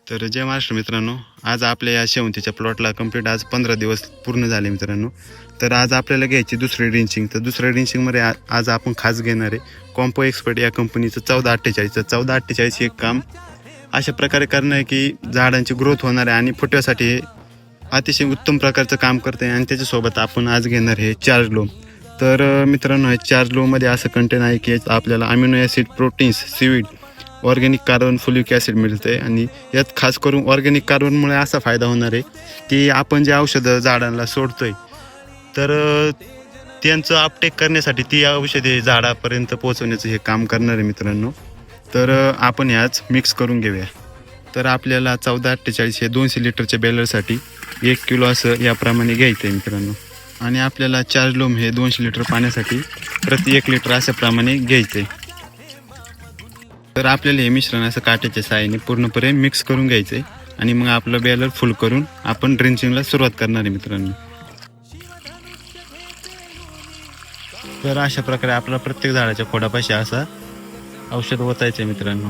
तर जय महाराष्ट्र मित्रांनो, आज आपल्या या शेवंतीच्या प्लॉटला कंप्लीट आज 15 दिवस पूर्ण झाले मित्रांनो. तर आज आपल्याला घ्यायची दुसरी ड्रिंचिंग. तर दुसऱ्या ड्रिंचिंगमध्ये आज आपण खास घेणार आहे कॉम्पो एक्सपर्ट या कंपनीचं 1448. 1448 हे काम अशा प्रकारे करणं आहे की झाडांची ग्रोथ होणार आहे आणि फुटव्यासाठी हे अतिशय उत्तम प्रकारचं काम करते. आणि त्याच्यासोबत आपण आज घेणार आहे चार्ज लो. तर मित्रांनो, हे चार्ज लोमध्ये असं कंटेंट आहे की आपल्याला amino acid, proteins, seaweed, organic carbon, folic acid मिळते. आणि यात खास करून ऑर्गॅनिक कार्बनमुळे असा फायदा होणार आहे की आपण जे औषधं झाडांना सोडतोय तर त्यांचं अपटेक करण्यासाठी ती औषधे झाडापर्यंत पोहोचवण्याचं हे काम करणार आहे मित्रांनो. तर आपण याच मिक्स करून घेऊया. तर आपल्याला 1448 हे 200 लिटरच्या बॅलरसाठी 1 किलो असं याप्रमाणे घ्यायचं आहे मित्रांनो. आणि आपल्याला चार्ज लोम हे 200 लिटर पाण्यासाठी प्रति 1 लिटर अशाप्रमाणे घ्यायचं आहे. तर आपल्याला हे मिश्रण असं काट्याच्या साहाय्याने पूर्णपणे मिक्स करून घ्यायचं आहे. आणि मग आपलं बॅलर फुल करून आपण ड्रिंचिंगला सुरुवात करणार आहे मित्रांनो. तर अशा प्रकारे आपला प्रत्येक झाडाच्या खोडापाशी असा औषध ओतायचं आहे मित्रांनो.